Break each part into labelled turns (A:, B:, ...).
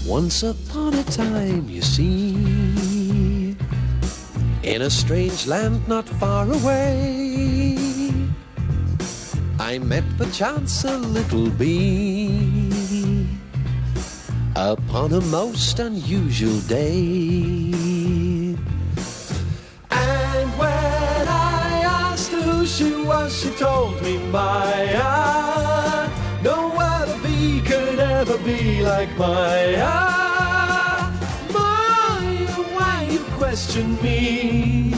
A: Once upon a time, you see, in a strange land not far away, I met perchance a little bee upon a most unusual day. And when I asked her who she was, she told me, Maya, no other bee could ever be like Maya. Maya, why you question me?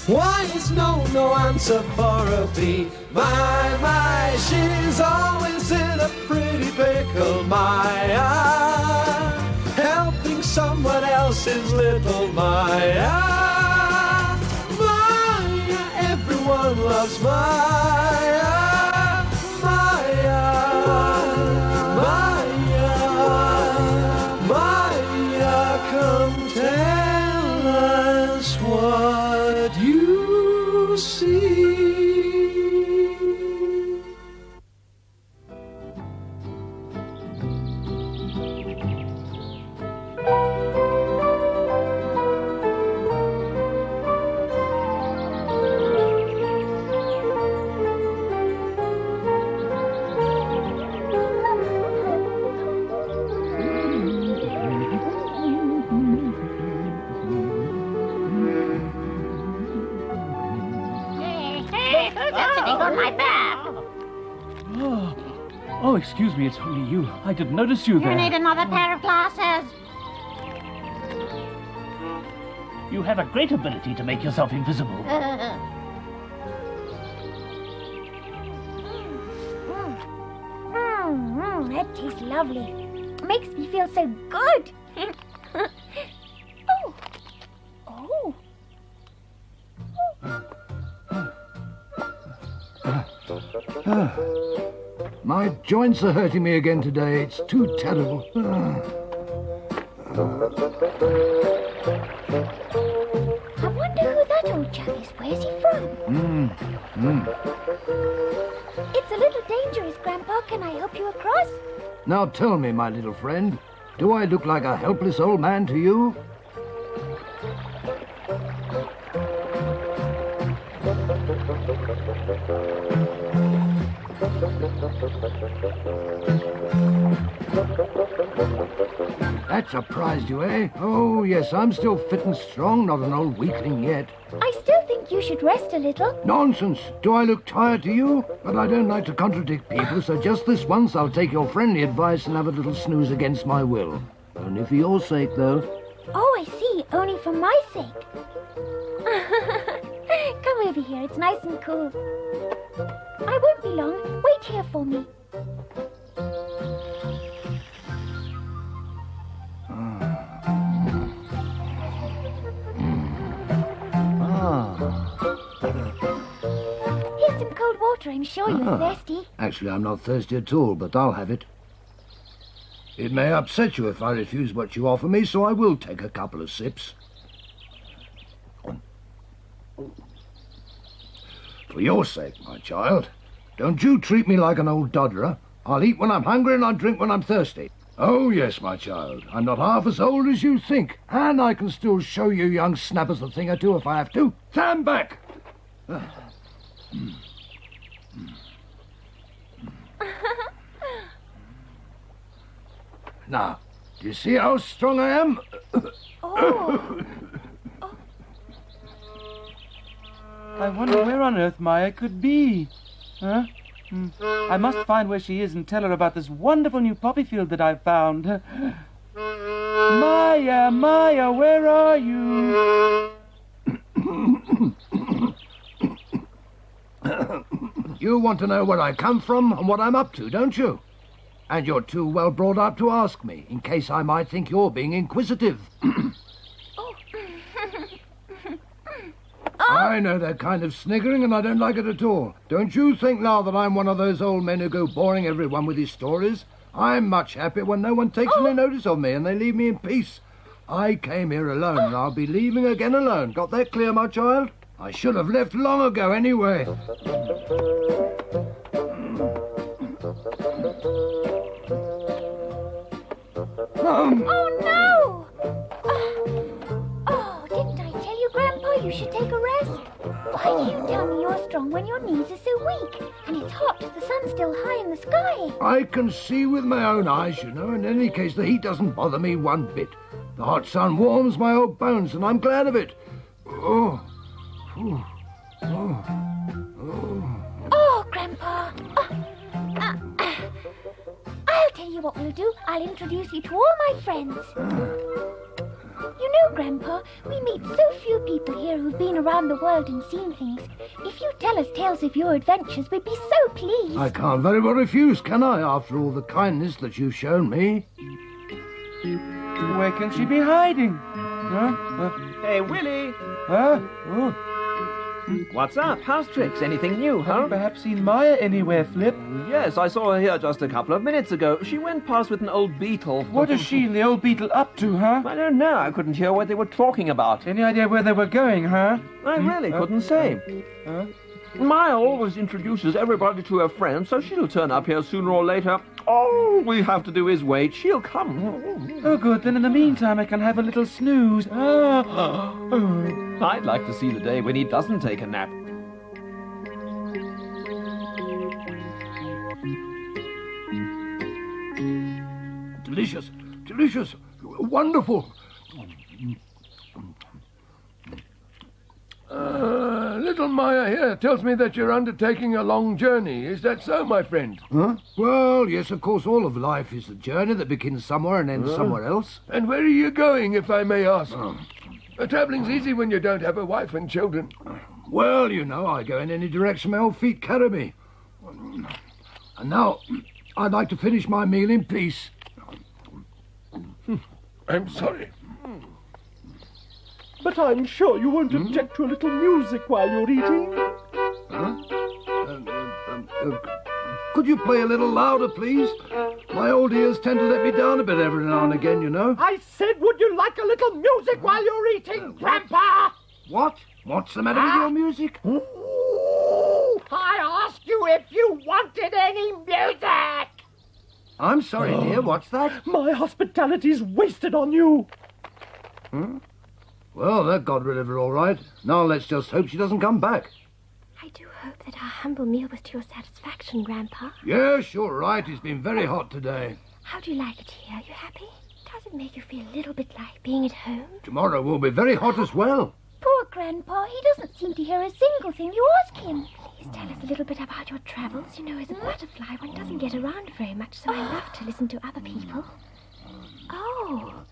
A: Why is no answer for a bee? My, she's always in a pretty pickle, Maya, helping someone else's little Maya. Maya, everyone loves Maya. Maya, Maya, Maya, come tell us what you see.
B: Oh, excuse me, it's only you. I didn't notice you there.
C: You need another pair of glasses.
B: You have a great ability to make yourself invisible.
D: That tastes lovely. Makes me feel so good.
E: My joints are hurting me again today. It's too terrible.
D: I wonder who that old chap is. Where's he from? It's a little dangerous, Grandpa. Can I help you across?
E: Now tell me, my little friend, do I look like a helpless old man to you? That surprised you, eh? Oh, yes, I'm still fit and strong, not an old weakling yet.
D: I still think you should rest a little.
E: Nonsense! Do I look tired to you? But I don't like to contradict people, so just this once I'll take your friendly advice and have a little snooze against my will. Only for your sake, though.
D: Oh, I see. Only for my sake. Come over here. It's nice and cool. I won't be long. Wait here for me. Here's some cold water. I'm sure you're thirsty.
E: Actually, I'm not thirsty at all, but I'll have it. It may upset you if I refuse what you offer me, so I will take a couple of sips. For your sake, my child, don't you treat me like an old dodderer. I'll eat when I'm hungry and I'll drink when I'm thirsty. Oh, yes, my child, I'm not half as old as you think, and I can still show you young snappers a thing or two if I have to. Stand back! Now, do you see how strong I am?
F: I wonder where on earth Maya could be. Huh? I must find where she is and tell her about this wonderful new poppy field that I've found. Maya, Maya, where are you?
E: You want to know where I come from and what I'm up to, don't you? And you're too well brought up to ask me, in case I might think you're being inquisitive. I know that kind of sniggering, and I don't like it at all. Don't you think now that I'm one of those old men who go boring everyone with his stories? I'm much happier when no one takes any notice of me and they leave me in peace. I came here alone, and I'll be leaving again alone. Got that clear, my child? I should have left long ago anyway.
D: Oh, no! Oh, didn't I tell you, Grandpa, you should take a rest? Why do you tell me you're strong when your knees are so weak? And it's hot, the sun's still high in the sky.
E: I can see with my own eyes, you know. In any case, the heat doesn't bother me one bit. The hot sun warms my old bones, and I'm glad of it. Oh.
D: Oh, Grandpa. I'll tell you what we'll do. I'll introduce you to all my friends. You know, Grandpa, we meet so few people here who've been around the world and seen things. If you tell us tales of your adventures, we'd be so pleased.
E: I can't very well refuse, can I, after all the kindness that you've shown me?
F: Where can she be hiding? Huh?
A: Hey, Willie!
F: Huh? Oh,
A: What's up? House tricks? Anything new,
F: have
A: huh?
F: you perhaps seen Maya anywhere, Flip?
A: Yes, I saw her here just a couple of minutes ago. She went past with an old beetle.
F: What is she and the old beetle up to, huh?
A: I don't know. I couldn't hear what they were talking about.
F: Any idea where they were going, huh?
A: I really couldn't say. Maya always introduces everybody to her friends, so she'll turn up here sooner or later. All we have to do is wait. She'll come.
F: Oh, good. Then in the meantime, I can have a little snooze.
A: I'd like to see the day when he doesn't take a nap.
E: Delicious, delicious, wonderful.
G: Little Maya here tells me that you're undertaking a long journey. Is that so, my friend?
E: Huh? Well, yes, of course, all of life is a journey that begins somewhere and ends somewhere else.
G: And where are you going, if I may ask? Travelling's easy when you don't have a wife and children.
E: Well, you know, I go in any direction my old feet carry me. And now, I'd like to finish my meal in peace.
G: I'm sorry.
A: But I'm sure you won't object to a little music while you're eating.
E: Could you play a little louder, please? My old ears tend to let me down a bit every now and again, you know.
B: I said, would you like a little music while you're eating, Grandpa?
E: What? What's the matter with your music?
B: Ooh, I asked you if you wanted any music.
E: I'm sorry, dear, what's that?
B: My hospitality's wasted on you.
E: Well, that got rid of her all right. Now let's just hope she doesn't come back.
D: I do hope that our humble meal was to your satisfaction, Grandpa.
E: Yes, you're right. It's been very hot today.
D: How do you like it here? Are you happy? Does it make you feel a little bit like being at home?
E: Tomorrow will be very hot as well.
D: Poor Grandpa, he doesn't seem to hear a single thing you ask him. Please tell us a little bit about your travels. You know, as a butterfly, one doesn't get around very much, so I love to listen to other people. Oh,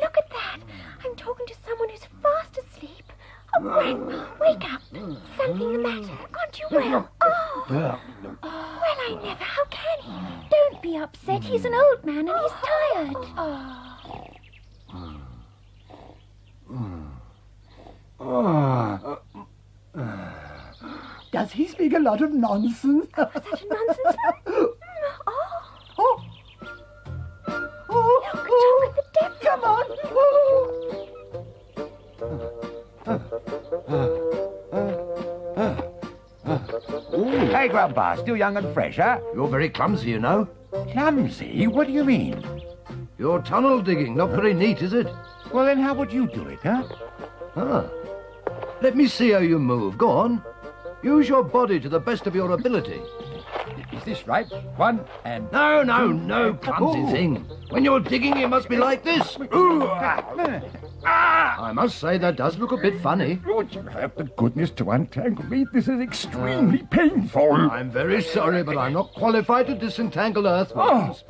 D: look at that. I'm talking to someone who's fast asleep. Oh, Grandpa, wake up. Something the matter? Aren't you well? Oh. Well, I never. How can he? Don't be upset. He's an old man and he's tired.
B: Does he speak a lot of nonsense?
D: Such a nonsense.
B: Oh,
D: Look, the devil.
B: come on.
H: Hey, Grandpa, still young and fresh, huh?
E: You're very clumsy, you know.
H: Clumsy? What do you mean?
E: Your tunnel digging, not very neat, is it?
H: Well, then how would you do it, huh?
E: Let me see how you move. Go on. Use your body to the best of your ability.
H: Is this right? One and...
E: No, clumsy thing. When you're digging, it must be like this. I must say, that does look a bit funny.
H: Would you have the goodness to untangle me? This is extremely painful.
E: I'm very sorry, but I'm not qualified to disentangle earthworms.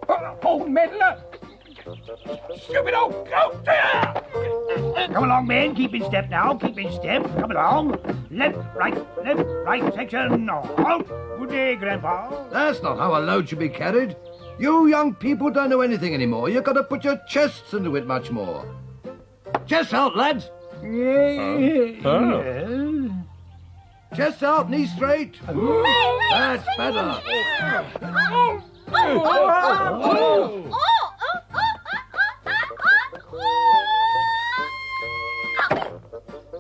H: Oh, meddler! Stupid old goat!
B: Come along, men. Keep in step now. Keep in step. Come along. Left, right section. Halt. Good day, Grandpa.
E: That's not how a load should be carried. You young people don't know anything anymore. You've got to put your chests into it much more. Chests out, lads. Chests out, knees straight. That's better.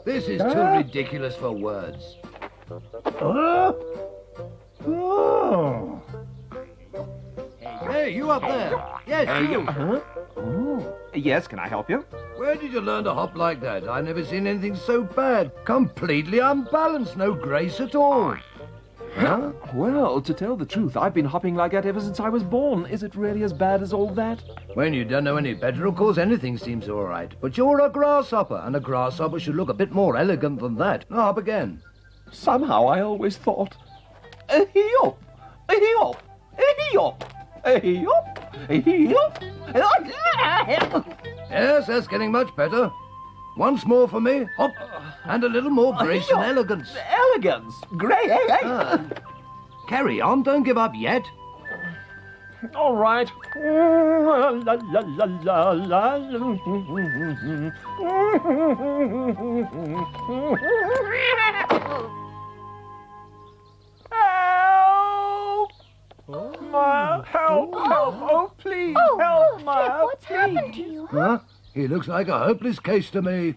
E: This is too ridiculous for words. Hey, you up there? Yes, you.
I: Yes, can I help you?
E: Where did you learn to hop like that? I never seen anything so bad. Completely unbalanced, no grace at all. Huh?
I: Well, to tell the truth, I've been hopping like that ever since I was born. Is it really as bad as all that?
E: When you don't know any better, of course, anything seems all right. But you're a grasshopper, and a grasshopper should look a bit more elegant than that. Now, hop again.
I: Somehow I always thought... Hee-hop! Hee-hop! Hee-hop! Hee-hop! Hee-hop!
E: Yes, that's getting much better. Once more for me. Hop. And a little more grace and elegance.
I: Elegance? Great!
E: Carry on, don't give up yet.
I: All right. La, la, la, la, la. Help! Maya, help! Help! Oh, please, help, Maya!
D: What's happened to you?
E: Huh? He looks like a hopeless case to me.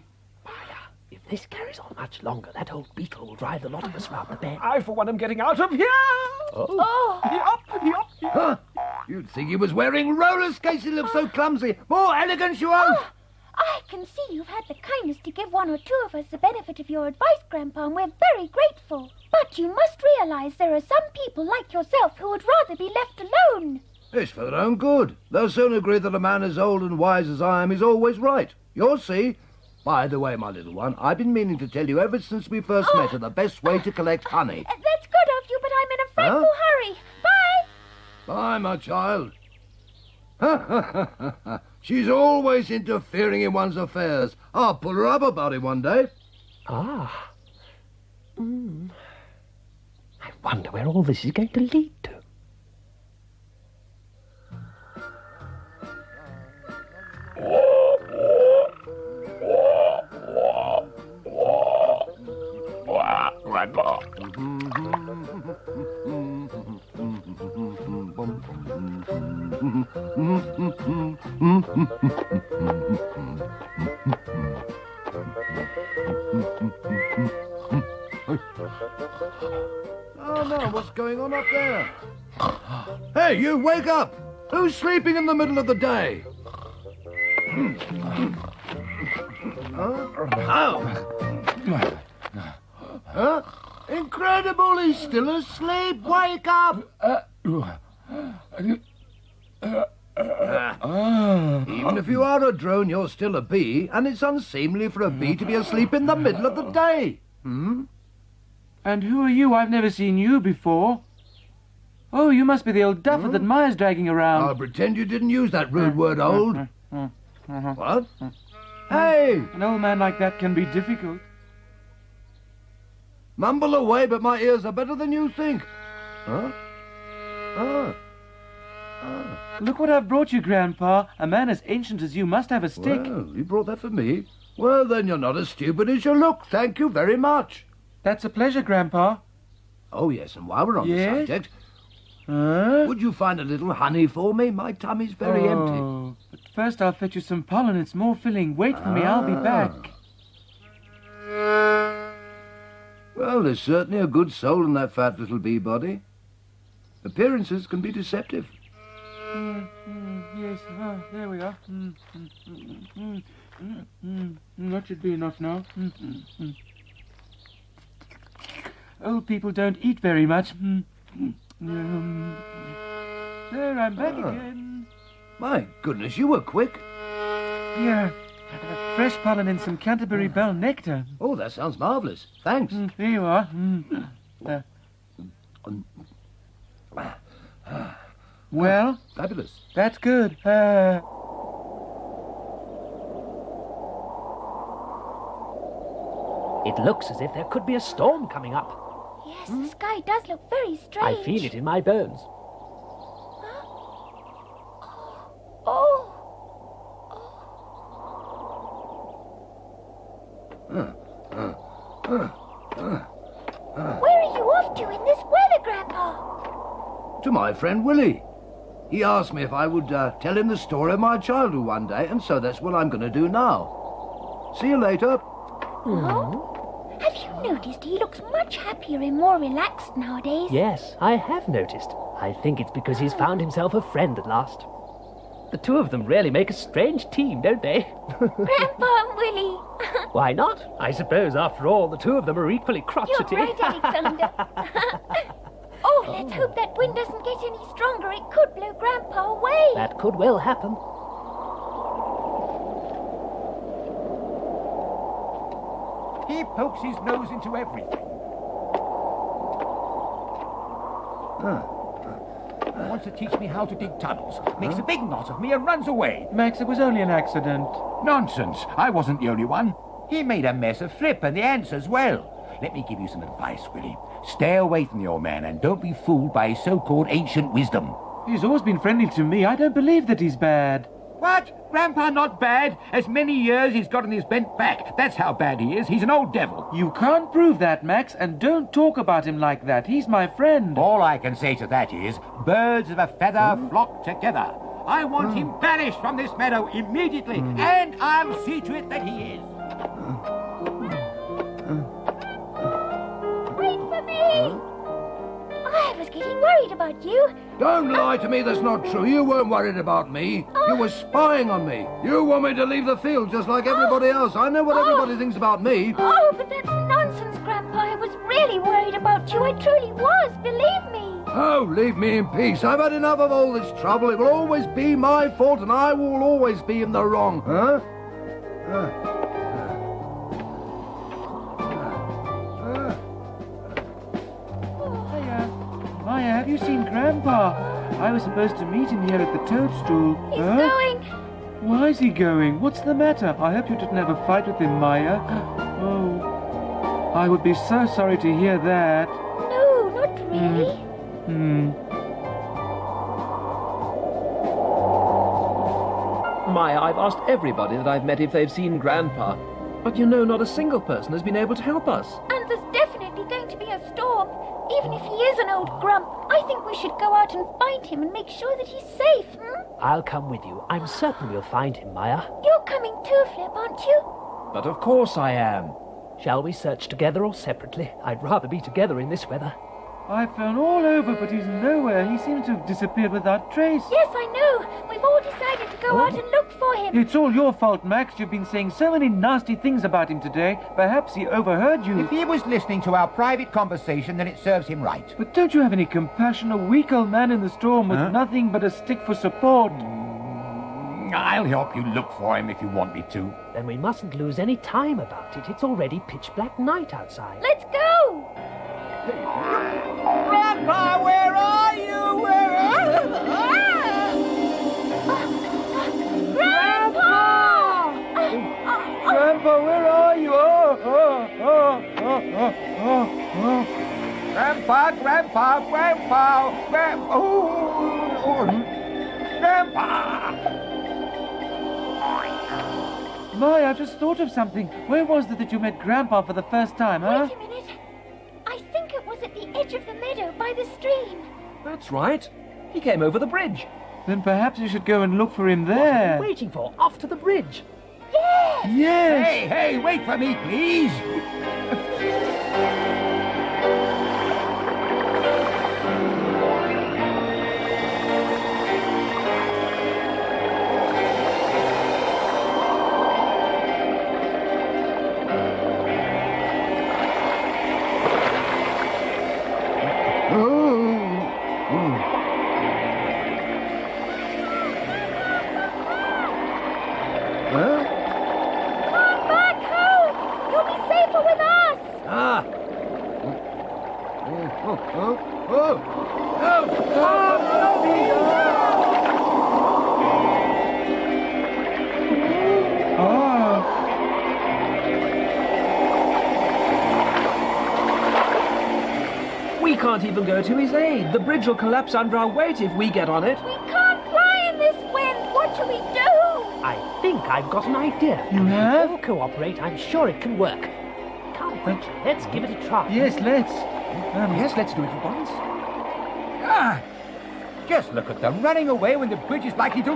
J: If this carries on much longer, that old beetle will drive the lot of us round the bend.
I: I, for one, am getting out of here! Yup, yup, yup.
E: Huh? You'd think he was wearing roller skates. He looks so clumsy. More elegance, you owe.
D: I can see you've had the kindness to give one or two of us the benefit of your advice, Grandpa, and we're very grateful. But you must realize there are some people like yourself who would rather be left alone.
E: It's for their own good. They'll soon agree that a man as old and wise as I am is always right. You'll see. By the way, my little one, I've been meaning to tell you ever since we first met the best way to collect honey.
D: That's good of you, but I'm in a frightful hurry. Bye.
E: Bye, my child. She's always interfering in one's affairs. I'll pull her up about it one day.
J: I wonder where all this is going to lead to.
H: Grandpa.
E: Oh, no, what's going on up there? Hey, you, wake up! Who's sleeping in the middle of the day? Huh? Incredible, he's still asleep. Wake up! Even if you are a drone, you're still a bee, and it's unseemly for a bee to be asleep in the middle of the day.
F: And who are you? I've never seen you before. Oh, you must be the old duffer that Maya's dragging around.
E: I'll pretend you didn't use that rude word, old. What? Hey!
F: An old man like that can be difficult.
E: Mumble away, but my ears are better than you think. Huh?
F: Look what I've brought you, Grandpa. A man as ancient as you must have a stick.
E: Well, you brought that for me. Well, then you're not as stupid as you look. Thank you very much.
F: That's a pleasure, Grandpa.
E: Oh, yes, and while we're on the
F: Yes?
E: subject, would you find a little honey for me? My tummy's very empty.
F: But first I'll fetch you some pollen. It's more filling. Wait for me. I'll be back.
E: Well, there's certainly a good soul in that fat little bee body. Appearances can be deceptive.
F: Yes, there we are. That should be enough now. Old people don't eat very much. There, I'm back again.
E: My goodness, you were quick.
F: Here, fresh pollen and some Canterbury Bell nectar.
E: Oh, that sounds marvellous. Thanks.
F: There you are. Well,
E: Fabulous.
F: that's good.
J: It looks as if there could be a storm coming up.
D: Yes, the sky does look very strange.
J: I feel it in my bones.
D: Where are you off to in this weather, Grandpa?
E: To my friend Willie. He asked me if I would tell him the story of my childhood one day, and so that's what I'm going to do now. See you later.
D: Have you I've noticed he looks much happier and more relaxed nowadays.
J: Yes, I have noticed. I think it's because he's found himself a friend at last. The two of them really make a strange team, don't they?
D: Grandpa and Willie.
J: Why not? I suppose, after all, the two of them are equally crotchety.
D: You're right, Alexander. Oh, let's hope that wind doesn't get any stronger. It could blow Grandpa away.
J: That could well happen.
B: He pokes his nose into everything. Wants to teach me how to dig tunnels. Makes a big knot of me and runs away.
F: Max, it was only an accident.
B: Nonsense. I wasn't the only one. He made a mess of Flip and the ants as well. Let me give you some advice, Willie. Stay away from the old man and don't be fooled by his so-called ancient wisdom.
F: He's always been friendly to me. I don't believe that he's bad.
B: What? Grandpa not bad? As many years he's got on his bent back. That's how bad he is. He's an old devil.
F: You can't prove that, Max, and don't talk about him like that. He's my friend.
B: All I can say to that is, birds of a feather flock together. I want him banished from this meadow immediately, and I'll see to it that he is.
D: Wait for me! I was getting worried about you.
E: Don't lie to me, that's not true. You weren't worried about me. You were spying on me. You want me to leave the field just like everybody else. I know what everybody thinks about me.
D: Oh, but that's nonsense, Grandpa. I was really worried about you. I truly was, believe me.
E: Oh, leave me in peace. I've had enough of all this trouble. It will always be my fault, and I will always be in the wrong. Huh?
F: Maya, have you seen Grandpa? I was supposed to meet him here at the toadstool.
D: He's going.
F: Why is he going? What's the matter? I hope you didn't have a fight with him, Maya. Oh, I would be so sorry to hear that.
D: No, not really.
I: Maya, I've asked everybody that I've met if they've seen Grandpa. But you know, not a single person has been able to help us.
D: And there's definitely going to be a storm. Even if he is an old grump, I think we should go out and find him and make sure that he's safe,
J: I'll come with you. I'm certain we'll find him, Maya.
D: You're coming too, Flip, aren't you?
I: But of course I am.
J: Shall we search together or separately? I'd rather be together in this weather.
F: I've phoned all over, but he's nowhere. He seems to have disappeared without trace.
D: Yes, I know. We've all decided to go out and look for him.
F: It's all your fault, Max. You've been saying so many nasty things about him today. Perhaps he overheard you.
B: If he was listening to our private conversation, then it serves him right.
F: But don't you have any compassion? A weak old man in the storm with nothing but a stick for support.
B: I'll help you look for him if you want me to.
J: Then we mustn't lose any time about it. It's already pitch black night outside.
D: Let's go!
B: Grandpa, where are you? Where are you?
D: Grandpa!
F: Grandpa, where are you?
B: Grandpa, Grandpa!
F: Maya, I've just thought of something. Where was it that you met Grandpa for the first time, huh?
D: Wait a minute. I think it was at the edge of the meadow by the stream.
I: That's right. He came over the bridge.
F: Then perhaps you should go and look for him
J: What are
F: there.
J: you waiting for? Off to the bridge.
D: Yes!
F: Yes!
B: Hey, wait for me, please.
D: Come back home! You'll be safer with us!
E: Ah!
I: We can't even go to his aid. The bridge will collapse under our weight if we get on it.
D: We can't fly in this wind! What shall we do?
J: I think I've got an idea.
F: You have?
J: If we all cooperate, I'm sure it can work. Come quickly, let's give it a try.
F: Yes, let's.
B: Yes, let's do it at once. Ah! Just look at them running away when the bridge is likely to...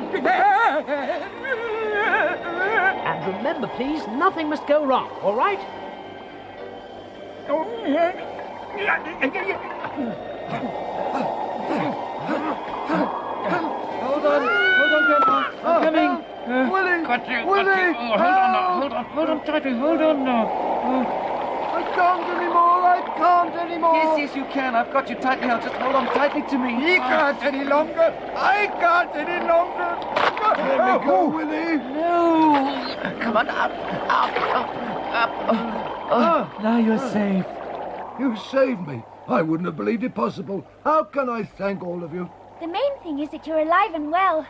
J: And remember, please, nothing must go wrong, all right?
F: Hold on, Grandpa. I'm coming.
E: Willie!
B: Got you.
E: Willie!
F: Hold on tightly. Hold on now.
E: I can't anymore.
F: Yes, you can. I've got you tightly. Now just hold on tightly to me.
H: He can't any longer. I can't any longer.
E: Let me go, Willie.
F: No. Come on, up. Now you're safe.
E: You saved me. I wouldn't have believed it possible. How can I thank all of you?
D: The main thing is that you're alive and well.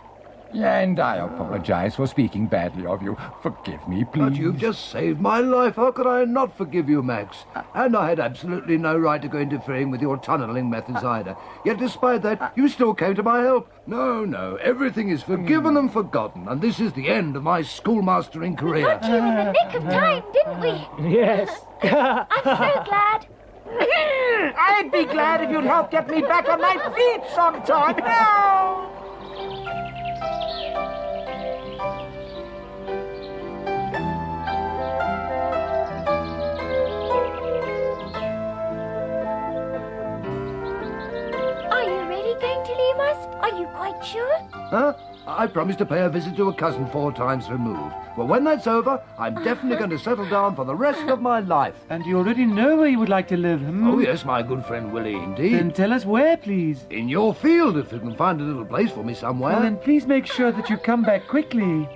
H: And I apologize for speaking badly of you. Forgive me, please.
E: But you've just saved my life. How could I not forgive you, Max? And I had absolutely no right to go interfering with your tunnelling methods either. Yet despite that, you still came to my help. No, everything is forgiven and forgotten, and this is the end of my schoolmastering career.
D: We got you in the nick of time, didn't we?
J: Yes.
D: I'm so glad.
K: I'd be glad if you'd help get me back on my feet sometime. No!
D: Are you really going to leave us? Are you quite sure?
E: Huh? I promised to pay a visit to a cousin 4 times removed. Well, when that's over, I'm definitely going to settle down for the rest of my life.
F: And you already know where you would like to live, hmm?
E: Oh, yes, my good friend Willie, indeed.
F: Then tell us where, please.
E: In your field, if you can find a little place for me somewhere.
F: Well, then please make sure that you come back quickly.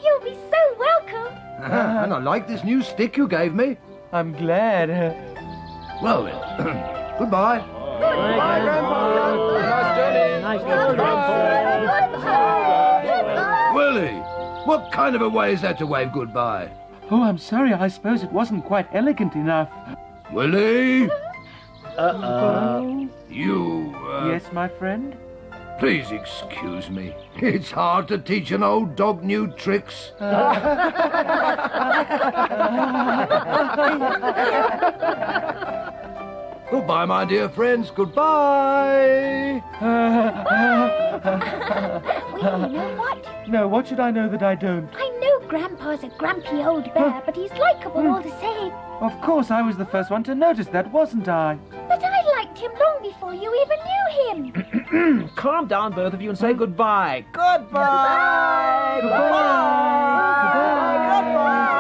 D: You'll be so welcome.
E: And I like this new stick you gave me.
F: I'm glad.
E: Well, then, goodbye.
D: Goodbye,
E: Grandpa.
J: Nice journey.
E: Willie, what kind of a way is that to wave goodbye?
F: Oh, I'm sorry. I suppose it wasn't quite elegant enough.
E: Willie?
F: Uh-oh.
E: You,
F: Yes, my friend?
E: Please excuse me. It's hard to teach an old dog new tricks. Goodbye, my dear friends. Goodbye.
D: Well, you know what?
F: No, what should I know that I don't?
D: I know Grandpa's a grumpy old bear, but he's likeable all the same.
F: Of course, I was the first one to notice that, wasn't I?
D: But I liked him long before you even knew him.
I: Calm down, both of you, and say goodbye. Goodbye!
K: Goodbye!
F: Goodbye!
K: Goodbye!